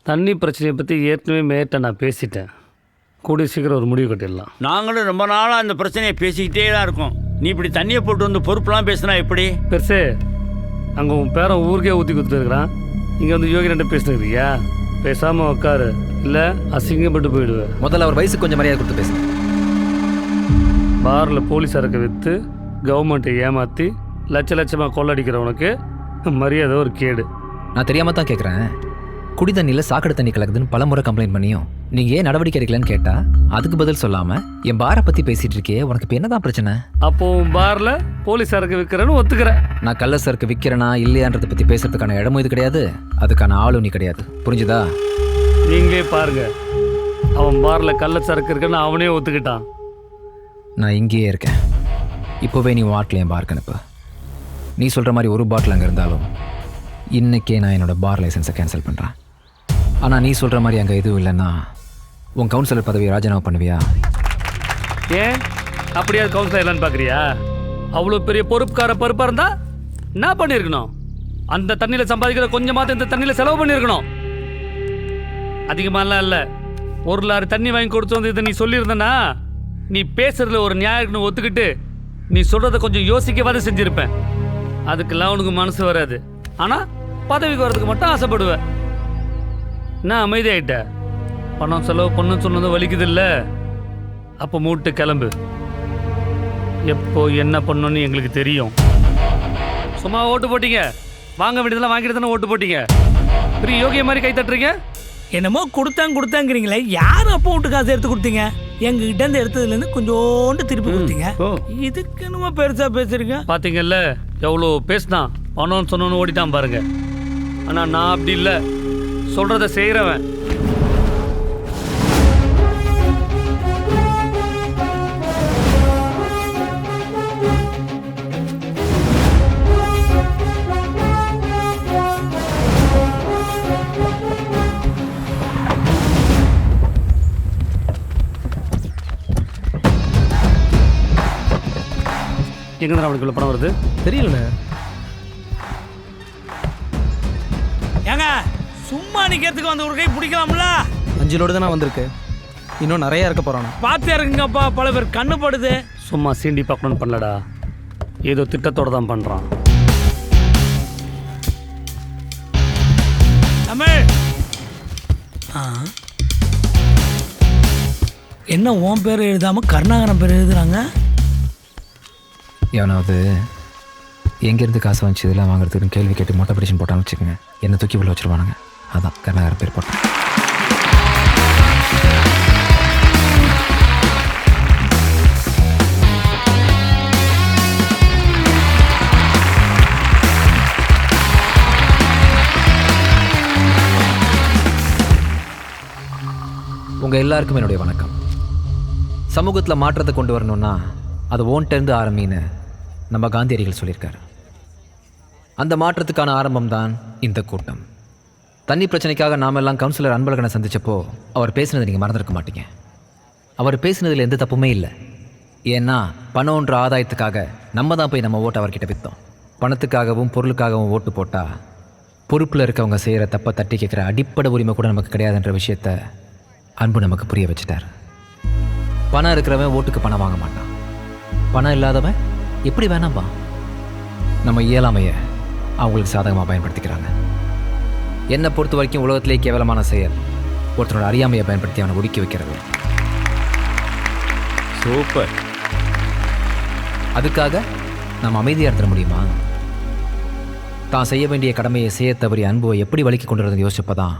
தண்ணி பிரச்சனையை பற்றி ஏற்கனவே மேட்ட நான் பேசிட்டேன். கூடிய சீக்கிரம் ஒரு முடிவு கட்டிடலாம். நாங்களும் ரொம்ப நாளாக அந்த பிரச்சனையை பேசிக்கிட்டே தான் இருக்கோம். நீ இப்படி தண்ணியை போட்டு வந்து பொறுப்புலாம் பேசினா எப்படி? பெருசே, அங்கே உன் பேரன் ஊருக்கே ஊற்றி கொடுத்துட்டு இருக்கிறான். இங்கே வந்து யோகி ரெண்டு பேசுனுக்கிறியா? பேசாமல் உட்காரு, இல்லை அசிங்கப்பட்டு போயிடுவேன். முதல்ல அவர் வயசுக்கு கொஞ்சம் மரியாதை கொடுத்து பேசுங்க. பாரில் போலீஸ் சரக்கை விற்று கவர்மெண்ட்டை ஏமாற்றி லட்சமாக கொள்ளடிக்கிறவனுக்கு மரியாதை ஒரு கேடு. நான் தெரியாமல் தான் கேட்குறேன். குடி தண்ணியில் சாக்கடை தண்ணி கலக்குதுன்னு பல முறை கம்ப்ளைண்ட் பண்ணியும் நீங்கள் ஏன் நடவடிக்கை எடுக்கலன்னு கேட்டால் அதுக்கு பதில் சொல்லாமல் என் பாரை பற்றி பேசிகிட்டு இருக்கே, உனக்கு இப்போ என்னதான் பிரச்சனை? அப்போ உன் பாரில் போலீஸ் சரக்கு விற்கிறேன்னு ஒத்துக்கிறேன். நான் கள்ள சரக்கு விற்கிறேனா இல்லையான்றதை பற்றி பேசுறதுக்கான இடமும் இது கிடையாது, அதுக்கான ஆளும் நீ கிடையாது. புரிஞ்சுதா? நீங்களே பாருங்க, அவன் பாரில் கள்ள சரக்கு இருக்குன்னு அவனே ஒத்துக்கிட்டான். நான் இங்கேயே இருக்கேன். இப்போவே நீ வாட்டில் என் பார்க்கு அனுப்பு. நீ சொல்கிற மாதிரி ஒரு பாட்டில் அங்கே இருந்தாலும் இன்றைக்கே நான் என்னோடய பார் லைசன்ஸை கேன்சல் பண்ணுறேன். ஆனால் நீ சொல்கிற மாதிரி அங்கே எதுவும் இல்லைன்னா உன் கவுன்சிலர் பதவியை ராஜினாமா பண்ணுவியா? ஏன் அப்படியா கவுன்சிலர் இல்லைன்னு பார்க்குறியா? அவ்வளோ பெரிய பருப்பாக இருந்தா என்ன பண்ணியிருக்கணும்? அந்த தண்ணியில் சம்பாதிக்கிற கொஞ்சமாவது இந்த தண்ணியில் செலவு பண்ணியிருக்கணும். அதிகமாகலாம் இல்லை, 1 லாரி தண்ணி வாங்கி கொடுத்து வந்து இதை நீ சொல்லியிருந்தனா நீ பேசுறதுல ஒரு நியாயம்னு ஒத்துக்கிட்டு நீ சொல்கிறத கொஞ்சம் யோசிக்கவாது செஞ்சுருப்பேன். அதுக்கெல்லாம் உனக்கு மனசு வராது. ஆனால் பதவிக்கு வர்றதுக்கு மட்டும் ஆசைப்படுவேன். நான் அமைதியாயிட்ட. பணம் செலவு பொண்ணுன்னு சொன்னது வலிக்குது இல்லை? அப்போ மூட்டு கிளம்பு. எப்போ என்ன பண்ணணும்னு எங்களுக்கு தெரியும். சும்மா ஓட்டு போட்டீங்க, வாங்க வேண்டியதெல்லாம் வாங்கிட்டு தானே ஓட்டு போட்டீங்க. பெரிய யோகிய மாதிரி கை தட்டுறீங்க. என்னமோ கொடுத்தாங்கிறீங்களே, யார் அப்போ விட்டு காசு எடுத்து கொடுத்தீங்க? எங்ககிட்ட இருந்து எடுத்ததுலேருந்து கொஞ்சோண்டு திருப்பி கொடுத்தீங்க. இதுக்கு என்னமோ பெருசா பேசுறீங்க. பார்த்தீங்கல்ல எவ்வளோ பேசினான், பணம்னு சொன்னோன்னு ஓடிட்டான் பாருங்க. ஆனால் நான் அப்படி இல்லை, சொல்கிறத செய்கிறவன். எங்கே தான் அவனுக்குள்ள பணம் வருது தெரியலண்ணே. ஏங்க சும்மா நிக்கிறதுக்கு வந்து ஒரு கை பிடிக்கலாம்ல? 5 லோடு தானே வந்திருக்கு, இன்னும் நிறைய இருக்க போறானா? பார்த்து இறங்குங்கப்பா, பல பேர் கண்ணு படுது. சும்மா சீண்டி பார்க்கணும்னு பண்ணலடா, ஏதோ திட்டத்தோடு தான் பண்ணுறான். தமிழ் என்ன உன் பேர் எழுதாம கருணாகரன் பேர் எழுதுறாங்க? எவனாவது எங்கேருந்து காசு வந்துச்சு இதெல்லாம் வாங்குறதுக்குன்னு கேள்வி கேட்டு மொட்டை பிடிச்சின்னு போட்டான்னு வச்சுக்கோங்க, என்னை தூக்கி உள்ள வச்சுருவானுங்க. அதான் கருணாகரன் பேர் போட்டேன். உங்கள் எல்லாருக்கும் என்னுடைய வணக்கம். சமூகத்தில் மாற்றத்தை கொண்டு வரணும்னா அது ஓன்ட்டேருந்து ஆரம்பின்னு நம்ம காந்தியடிகள் சொல்லியிருக்காரு. அந்த மாற்றத்துக்கான ஆரம்பம் தான் இந்த கூட்டம். தண்ணி பிரச்சனைக்காக நாமெல்லாம் கவுன்சிலர் அன்பழகனை சந்தித்தப்போ அவர் பேசினதை நீங்கள் மறந்துருக்க மாட்டீங்க. அவர் பேசினதில் எந்த தப்புமே இல்லை. ஏன்னா பணம்ன்ற ஆதாயத்துக்காக நம்ம தான் போய் நம்ம ஓட்டை அவர்கிட்ட விற்றோம். பணத்துக்காகவும் பொருளுக்காகவும் ஓட்டு போட்டால் பொறுப்பில் இருக்கவங்க செய்கிற தப்பை தட்டி கேட்குற அடிப்படை உரிமை கூட நமக்கு கிடையாதுன்ற விஷயத்த அன்பு நமக்கு புரிய வச்சுட்டார். பணம் இருக்கிறவன் ஓட்டுக்கு பணம் வாங்க மாட்டான், பணம் இல்லாதவன் எப்படி வேணாம்பா. நம்ம இயலாமையை அவங்களுக்கு சாதகமாக பயன்படுத்திக்கிறாங்க. என்னை பொறுத்த வரைக்கும் உலகத்திலே கேவலமான செயல் ஒருத்தனோட அறியாமையை பயன்படுத்தி அவனை ஒடுக்கி வைக்கிறது. சூப்பர். அதுக்காக நம்ம அமைதியாக இருந்துட முடியுமா? தான் செய்ய வேண்டிய கடமையை செய்ய தவறி அன்புவை எப்படி வலிக்கு கொண்டு வரதுன்னு யோசிச்சப்போ தான்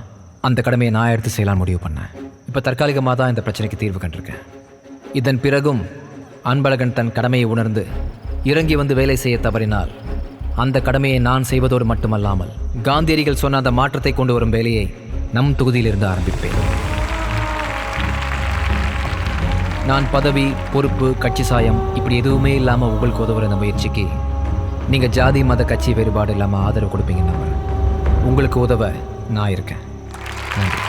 அந்த கடமையை நான் எடுத்து செய்யலான்னு முடிவு பண்ணேன். இப்போ தற்காலிகமாக தான் இந்த பிரச்சனைக்கு தீர்வு கண்டிருக்கேன். இதன் பிறகும் அன்பழகன் தன் கடமையை உணர்ந்து இறங்கி வந்து வேலை செய்ய தவறினால் அந்த கடமையை நான் செய்வதோடு மட்டுமல்லாமல் காந்தியடிகள் சொன்ன அந்த மாற்றத்தை கொண்டு வரும் வேலையை நம் தொகுதியிலிருந்து ஆரம்பிப்பேன். நான் பதவி, பொறுப்பு, கட்சி சாயம் இப்படி எதுவுமே இல்லாமல் உங்களுக்கு உதவுற இந்த முயற்சிக்கு நீங்கள் ஜாதி மத கட்சி வேறுபாடு இல்லாமல் ஆதரவு கொடுப்பீங்கன்னு நம்புறேன். உங்களுக்கு உதவ நான் இருக்கேன். நன்றி.